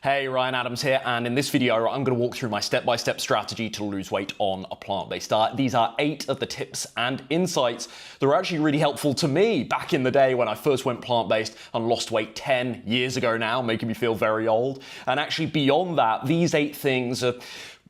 Hey, Ryan Adams here, and in this video I'm going to walk through my step-by-step strategy to lose weight on a plant-based diet. These are 8 of the tips and insights that were actually really helpful to me back in the day when I first went plant-based and lost weight 10 years ago now, making me feel very old. And actually beyond that, these 8 things are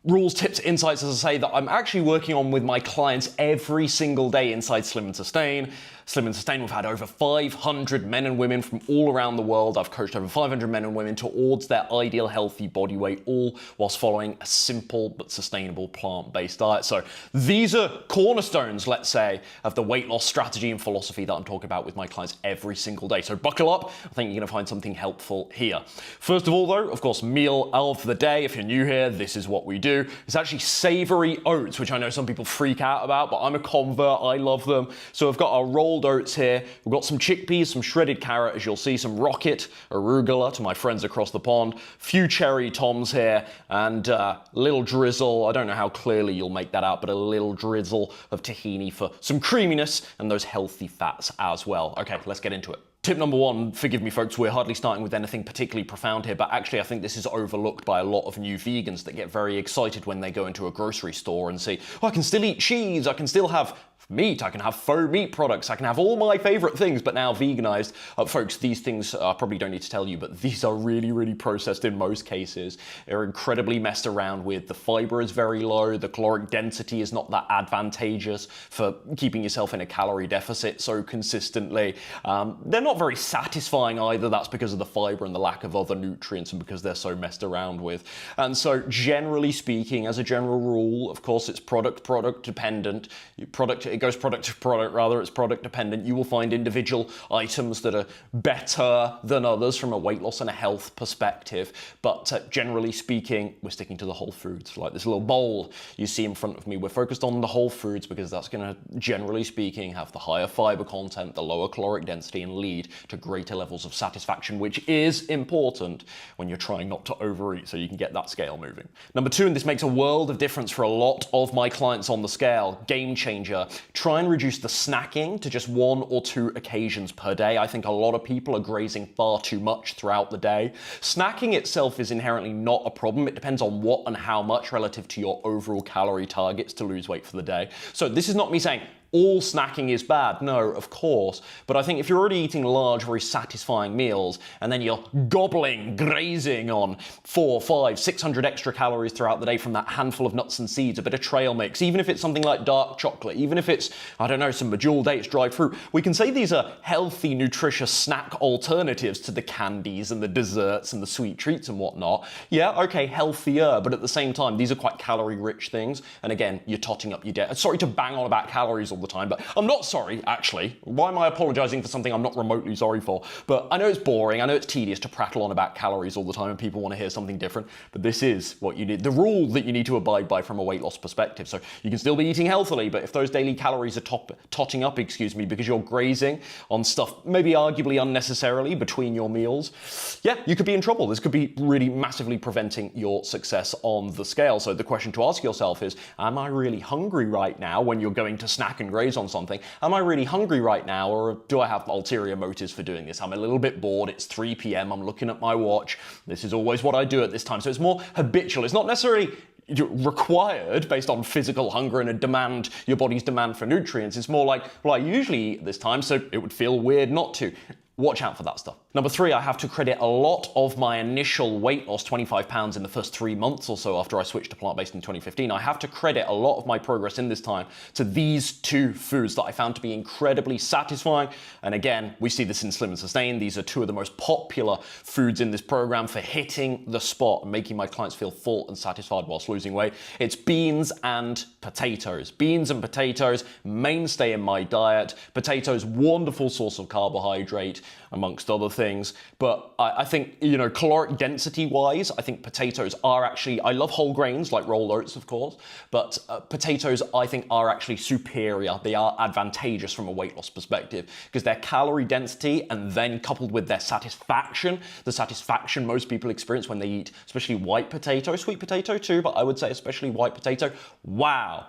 rules, tips, insights, as I say, that I'm actually working on with my clients every single day inside Slim and Sustain. Slim and Sustain, we've had over 500 men and women from all around the world. I've coached over 500 men and women towards their ideal healthy body weight, all whilst following a simple but sustainable plant-based diet. So these are cornerstones, let's say, of the weight loss strategy and philosophy that I'm talking about with my clients every single day. So buckle up. I think you're going to find something helpful here. First of all, though, of course, meal of the day. If you're new here, this is what we do. It's actually savory oats, which I know some people freak out about, but I'm a convert. I love them. So I've got our rolled oats here. We've got some chickpeas, some shredded carrot, as you'll see, some rocket, arugula to my friends across the pond, few cherry toms here, and a little drizzle. I don't know how clearly you'll make that out, but a little drizzle of tahini for some creaminess and those healthy fats as well. Okay, let's get into it. Tip number 1, forgive me folks, we're hardly starting with anything particularly profound here, but actually I think this is overlooked by a lot of new vegans that get very excited when they go into a grocery store and see, oh, I can still eat cheese, I can still have meat, I can have faux meat products, I can have all my favorite things, but now veganized. Folks, these things I probably don't need to tell you, but these are really, really processed in most cases. They're incredibly messed around with. The fiber is very low, the caloric density is not that advantageous for keeping yourself in a calorie deficit so consistently. They're not very satisfying either. That's because of the fiber and the lack of other nutrients and because they're so messed around with. And so generally speaking, as a general rule, of course, it's product dependent. It goes product to product, rather, it's product dependent. You will find individual items that are better than others from a weight loss and a health perspective, but generally speaking, we're sticking to the whole foods. Like this little bowl you see in front of me, we're focused on the whole foods because that's going to, generally speaking, have the higher fiber content, the lower caloric density, and lead to greater levels of satisfaction, which is important when you're trying not to overeat so you can get that scale moving. Number 2, and this makes a world of difference for a lot of my clients on the scale, game changer. Try and reduce the snacking to just 1 or 2 occasions per day. I think a lot of people are grazing far too much throughout the day. Snacking itself is inherently not a problem. It depends on what and how much relative to your overall calorie targets to lose weight for the day. So this is not me saying all snacking is bad. No, of course. But I think if you're already eating large, very satisfying meals, and then you're grazing on 400, 500, 600 extra calories throughout the day from that handful of nuts and seeds, a bit of trail mix, even if it's something like dark chocolate, even if it's, I don't know, some medjool dates, dried fruit, we can say these are healthy, nutritious snack alternatives to the candies and the desserts and the sweet treats and whatnot. Yeah, okay, healthier, but at the same time, these are quite calorie-rich things. And again, you're totting up your day. Sorry to bang on about calories all the time, but I'm not sorry, actually. Why am I apologizing for something I'm not remotely sorry for? But I know it's boring, I know it's tedious to prattle on about calories all the time and people want to hear something different, but this is what you need, the rule that you need to abide by from a weight loss perspective. So you can still be eating healthily, but if those daily calories are totting up, because you're grazing on stuff maybe arguably unnecessarily between your meals, yeah, you could be in trouble. This could be really massively preventing your success on the scale. So the question to ask yourself is, am I really hungry right now when you're going to snack and graze on something? Am I really hungry right now, or do I have ulterior motives for doing this? I'm a little bit bored, it's 3 p.m, I'm looking at my watch, this is always what I do at this time. So it's more habitual, it's not necessarily required based on physical hunger and your body's demand for nutrients. It's more like, well, I usually eat at this time, so it would feel weird not to. Watch out for that stuff. Number 3, I have to credit a lot of my initial weight loss, 25 pounds in the first 3 months or so after I switched to plant-based in 2015. I have to credit a lot of my progress in this time to these 2 foods that I found to be incredibly satisfying. And again, we see this in Slim and Sustain. These are 2 of the most popular foods in this program for hitting the spot and making my clients feel full and satisfied whilst losing weight. It's beans and potatoes. Beans and potatoes, mainstay in my diet. Potatoes, wonderful source of carbohydrate, amongst other things. But I think, you know, caloric density wise, I think potatoes are actually, I love whole grains like rolled oats, of course, but potatoes I think are actually superior. They are advantageous from a weight loss perspective because their calorie density and then coupled with their satisfaction, the satisfaction most people experience when they eat, especially white potato, sweet potato too, but I would say especially white potato. Wow.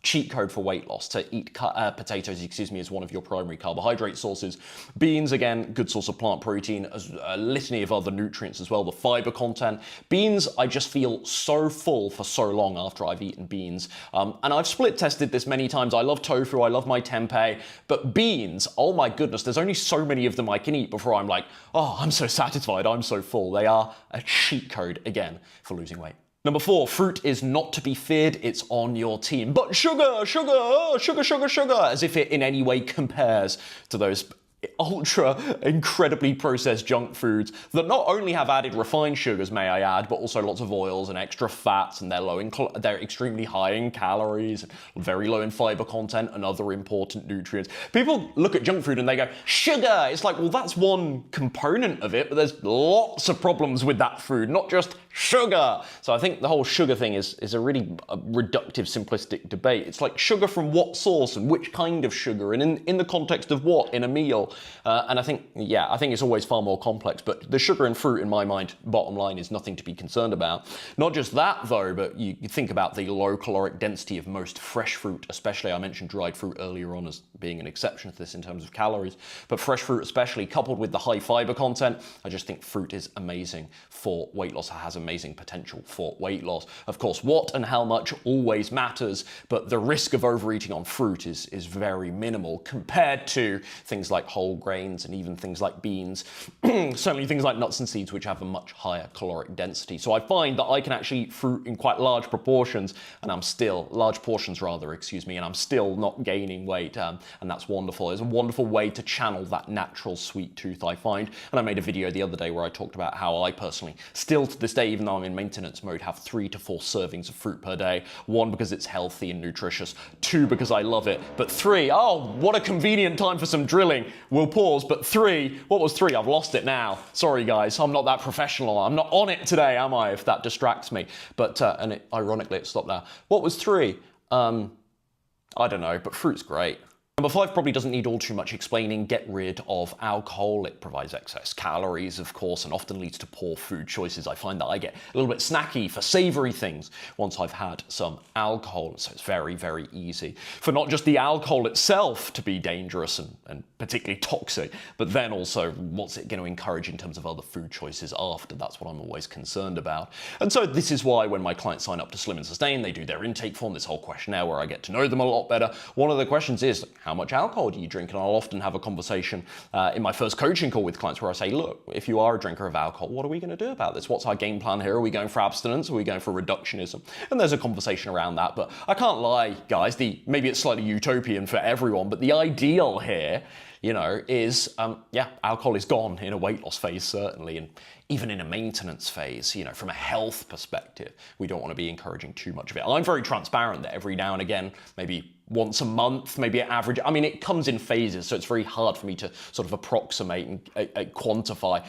cheat code for weight loss to eat potatoes, as one of your primary carbohydrate sources. Beans, again, good source of plant protein, as a litany of other nutrients as well, the fiber content. Beans, I just feel so full for so long after I've eaten beans. And I've split tested this many times. I love tofu, I love my tempeh, but beans, oh my goodness, there's only so many of them I can eat before I'm like, oh, I'm so satisfied, I'm so full. They are a cheat code, again, for losing weight. Number 4, fruit is not to be feared, it's on your team. But sugar, as if it in any way compares to those ultra incredibly processed junk foods that not only have added refined sugars, may I add, but also lots of oils and extra fats, and they're extremely high in calories, very low in fiber content and other important nutrients. People look at junk food and they go, sugar! It's like, well, that's one component of it, but there's lots of problems with that food, not just sugar. So I think the whole sugar thing is a really reductive, simplistic debate. It's like sugar from what source and which kind of sugar and in the context of what in a meal. And I think it's always far more complex, but the sugar in fruit, in my mind, bottom line, is nothing to be concerned about. Not just that, though, but you think about the low caloric density of most fresh fruit, especially. I mentioned dried fruit earlier on as being an exception to this in terms of calories, but fresh fruit especially, coupled with the high fiber content, I just think fruit is amazing for weight loss. It has amazing potential for weight loss. Of course, what and how much always matters, but the risk of overeating on fruit is very minimal compared to things like whole grains and even things like beans, certainly things like nuts and seeds, which have a much higher caloric density. So I find that I can actually eat fruit in quite large proportions, and I'm still, large portions rather, and I'm still not gaining weight, and that's wonderful. It's a wonderful way to channel that natural sweet tooth, I find. And I made a video the other day where I talked about how I personally, still to this day, even though I'm in maintenance mode, have 3 to 4 servings of fruit per day. 1, because it's healthy and nutritious. 2, because I love it. But 3, oh, what a convenient time for some drilling. We'll pause, but 3, what was 3? I've lost it now. Sorry guys, I'm not that professional. I'm not on it today, am I, if that distracts me. But, ironically, it stopped now. What was 3? I don't know, but fruit's great. Number 5 probably doesn't need all too much explaining. Get rid of alcohol. It provides excess calories, of course, and often leads to poor food choices. I find that I get a little bit snacky for savory things once I've had some alcohol. So it's very, very easy for not just the alcohol itself to be dangerous and particularly toxic, but then also what's it going to encourage in terms of other food choices after. That's what I'm always concerned about. And so this is why when my clients sign up to Slim and Sustain, they do their intake form, this whole questionnaire where I get to know them a lot better. One of the questions is, how much alcohol do you drink? And I'll often have a conversation in my first coaching call with clients where I say, look, if you are a drinker of alcohol, what are we going to do about this? What's our game plan here? Are we going for abstinence? Are we going for reductionism? And there's a conversation around that. But I can't lie, guys, maybe it's slightly utopian for everyone, but the ideal here, is, alcohol is gone in a weight loss phase, certainly. And even in a maintenance phase, from a health perspective, we don't want to be encouraging too much of it. I'm very transparent that every now and again, maybe once a month, maybe an average. I mean, it comes in phases, so it's very hard for me to sort of approximate and quantify.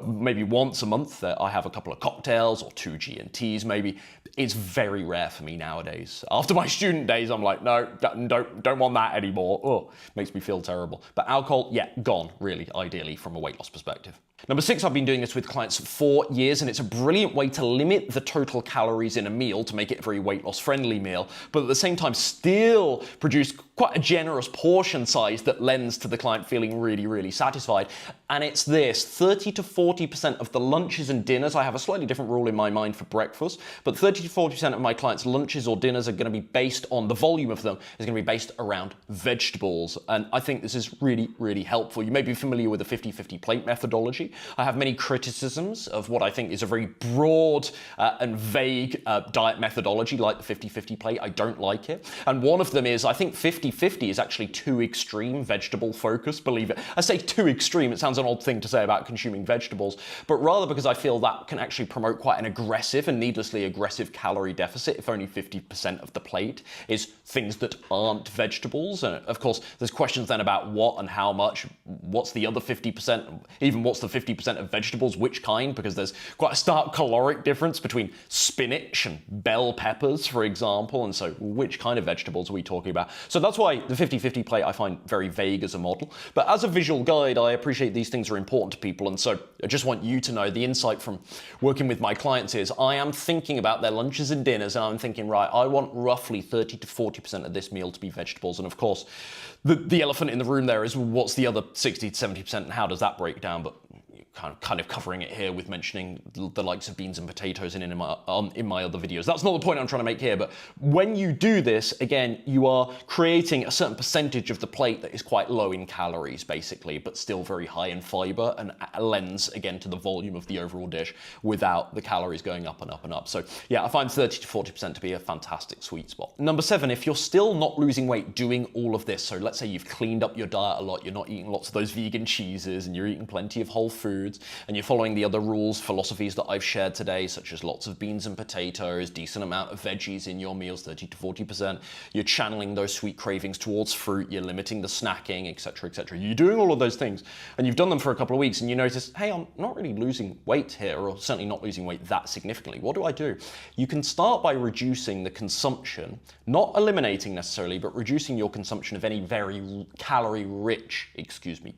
Maybe once a month I have a couple of cocktails or 2 G&Ts maybe. It's very rare for me nowadays. After my student days, I'm like, no, don't want that anymore. Oh, makes me feel terrible. But alcohol, gone, really, ideally, from a weight loss perspective. Number 6, I've been doing this with clients for 4 years, and it's a brilliant way to limit the total calories in a meal to make it a very weight loss friendly meal, but at the same time still produce quite a generous portion size that lends to the client feeling really, really satisfied. And it's this: 30 to 40% of the lunches and dinners, I have a slightly different rule in my mind for breakfast, but 30 to 40% of my clients' lunches or dinners are going to be based on, the volume of them is going to be based around vegetables. And I think this is really, really helpful. You may be familiar with the 50-50 plate methodology. I have many criticisms of what I think is a very broad and vague diet methodology like the 50-50 plate. I don't like it. And one of them is, I think 50-50 is actually too extreme vegetable focus, believe it. I say too extreme, it sounds an odd thing to say about consuming vegetables, but rather because I feel that can actually promote quite an aggressive and needlessly aggressive calorie deficit if only 50% of the plate is things that aren't vegetables. And of course, there's questions then about what and how much, what's the other 50%, even what's the 50% of vegetables, which kind, because there's quite a stark caloric difference between spinach and bell peppers, for example, and so which kind of vegetables are we talking about? So that's that's why the 50-50 plate I find very vague as a model. But as a visual guide, I appreciate these things are important to people, and so I just want you to know the insight from working with my clients is I am thinking about their lunches and dinners, and I'm thinking, right, I want roughly 30 to 40% of this meal to be vegetables. And of course, the elephant in the room there is what's the other 60 to 70% and how does that break down? But kind of covering it here with mentioning the likes of beans and potatoes in my other videos. That's not the point I'm trying to make here, but when you do this, again, you are creating a certain percentage of the plate that is quite low in calories, basically, but still very high in fiber and lends, again, to the volume of the overall dish without the calories going up and up and up. So yeah, I find 30 to 40% to be a fantastic sweet spot. Number 7, if you're still not losing weight doing all of this, so let's say you've cleaned up your diet a lot, you're not eating lots of those vegan cheeses, and you're eating plenty of whole foods, and you're following the other rules, philosophies that I've shared today, such as lots of beans and potatoes, decent amount of veggies in your meals, 30 to 40%, you're channeling those sweet cravings towards fruit, you're limiting the snacking, etc., etc. You're doing all of those things, and you've done them for a couple of weeks, and you notice, hey, I'm not really losing weight here, or certainly not losing weight that significantly. What do? You can start by reducing the consumption, not eliminating necessarily, but reducing your consumption of any very calorie-rich,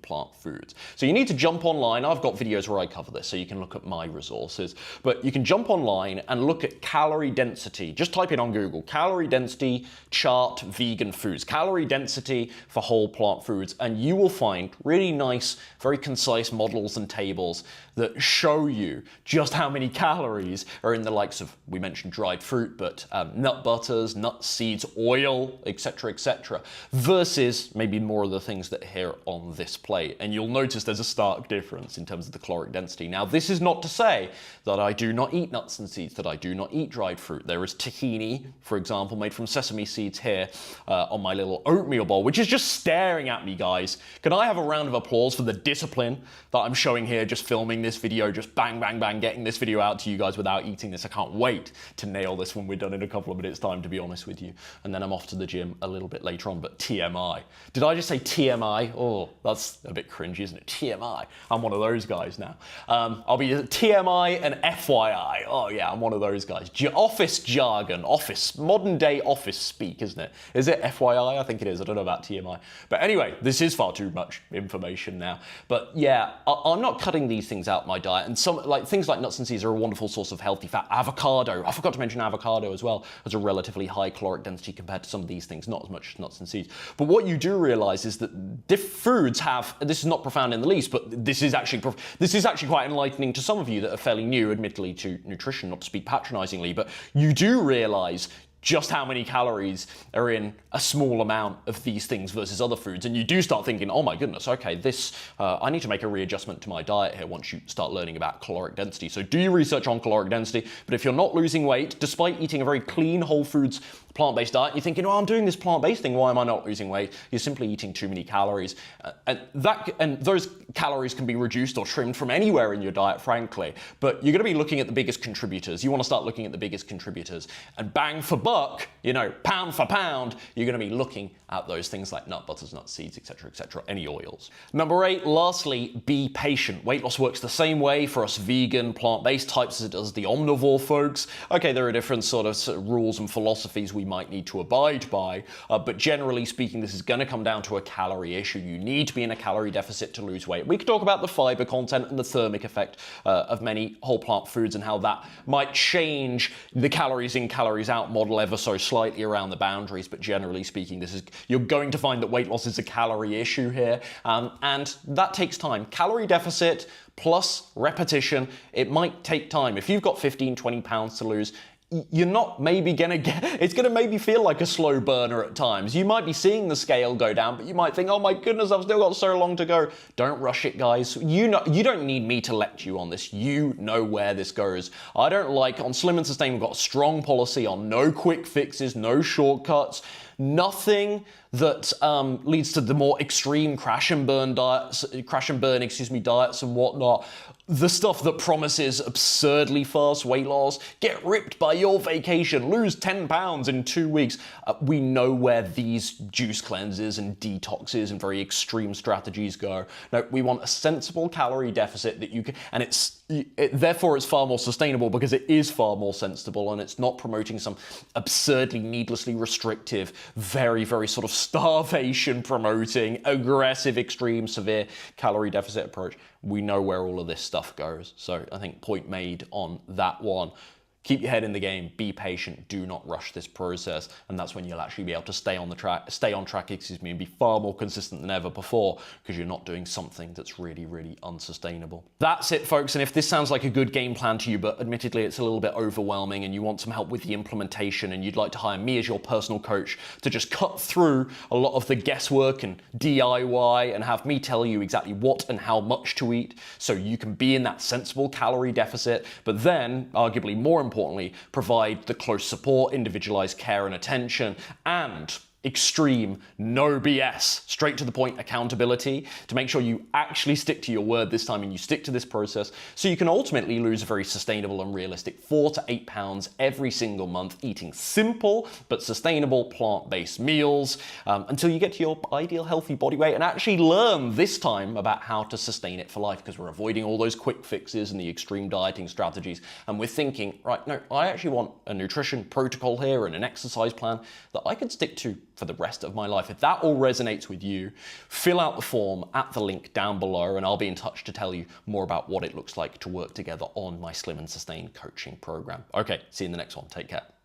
plant foods. So you need to jump online. I've got videos where I cover this, so you can look at my resources, but you can jump online and look at calorie density. Just type in on Google, calorie density chart vegan foods, calorie density for whole plant foods, and you will find really nice, very concise models and tables that show you just how many calories are in the likes of, we mentioned dried fruit, but nut butters, nuts, seeds, oil, etc., etc., versus maybe more of the things that are here on this plate. And you'll notice there's a stark difference in terms of the caloric density. Now, this is not to say that I do not eat nuts and seeds, that I do not eat dried fruit. There is tahini, for example, made from sesame seeds here on my little oatmeal bowl, which is just staring at me, guys. Can I have a round of applause for the discipline that I'm showing here, just filming this video, just bang, bang, bang, getting this video out to you guys without eating this. I can't wait to nail this when we're done in a couple of minutes time, to be honest with you. And then I'm off to the gym a little bit later on, but TMI. Did I just say TMI? Oh, that's a bit cringy, isn't it? TMI. I'm one of those guys now. I'll be TMI and FYI. Oh yeah, I'm one of those guys. Office jargon, modern day office speak, isn't it? Is it FYI? I think it is. I don't know about TMI. But anyway, this is far too much information now. But yeah, I'm not cutting these things out my diet. And things like nuts and seeds are a wonderful source of healthy fat. Avocado, I forgot to mention avocado as well, has a relatively high caloric density compared to some of these things, not as much as nuts and seeds. But what you do realize is that foods have, this is not profound in the least, but this is actually quite enlightening to some of you that are fairly new, admittedly, to nutrition, not to speak patronizingly, but you do realize just how many calories are in a small amount of these things versus other foods. And you do start thinking, oh my goodness, okay, I need to make a readjustment to my diet here once you start learning about caloric density. So do your research on caloric density, but if you're not losing weight, despite eating a very clean, whole foods, plant-based diet, you're thinking, oh, I'm doing this plant-based thing, why am I not losing weight? You're simply eating too many calories. And those calories can be reduced or trimmed from anywhere in your diet, frankly, but you're gonna be looking at the biggest contributors. You wanna start looking at the biggest contributors, and bang for buck, pound for pound, you're gonna be looking at those things like nut butters, nut seeds, etc., any oils. Number 8, lastly, be patient. Weight loss works the same way for us vegan, plant-based types as it does the omnivore folks. Okay, there are different sort of rules and philosophies we might need to abide by, but generally speaking, this is gonna come down to a calorie issue. You need to be in a calorie deficit to lose weight. We could talk about the fiber content and the thermic effect of many whole plant foods and how that might change the calories in, calories out model ever so slightly around the boundaries, but generally speaking, you're going to find that weight loss is a calorie issue here, and that takes time. Calorie deficit plus repetition, it might take time. If you've got 15, 20 pounds to lose, you're not maybe it's gonna maybe feel like a slow burner at times. You might be seeing the scale go down, but you might think, oh my goodness, I've still got so long to go. Don't rush it, guys. You don't need me to lecture you on this. You know where this goes. On Slim and Sustain, we've got a strong policy on no quick fixes, no shortcuts, nothing that leads to the more extreme crash and burn diets and whatnot. The stuff that promises absurdly fast weight loss, get ripped by your vacation, lose 10 pounds in 2 weeks. We know where these juice cleanses and detoxes and very extreme strategies go. No, we want a sensible calorie deficit that you can, and it's therefore it's far more sustainable because it is far more sensible and it's not promoting some absurdly, needlessly restrictive, very, very sort of starvation promoting, aggressive, extreme, severe calorie deficit approach. We know where all of this stuff goes. So I think point made on that one. Keep your head in the game, be patient, do not rush this process, and that's when you'll actually be able to stay on track, and be far more consistent than ever before, because you're not doing something that's really, really unsustainable. That's it, folks, and if this sounds like a good game plan to you, but admittedly it's a little bit overwhelming and you want some help with the implementation and you'd like to hire me as your personal coach to just cut through a lot of the guesswork and DIY and have me tell you exactly what and how much to eat so you can be in that sensible calorie deficit, but then, arguably more importantly, provide the close support, individualized care and attention, and extreme, no BS, straight to the point accountability to make sure you actually stick to your word this time and you stick to this process so you can ultimately lose a very sustainable and realistic 4 to 8 pounds every single month eating simple but sustainable plant-based meals until you get to your ideal healthy body weight and actually learn this time about how to sustain it for life, because we're avoiding all those quick fixes and the extreme dieting strategies and we're thinking, right, no, I actually want a nutrition protocol here and an exercise plan that I can stick to for the rest of my life. If that all resonates with you, fill out the form at the link down below and I'll be in touch to tell you more about what it looks like to work together on my Slim and Sustain coaching program. Okay, see you in the next one. Take care.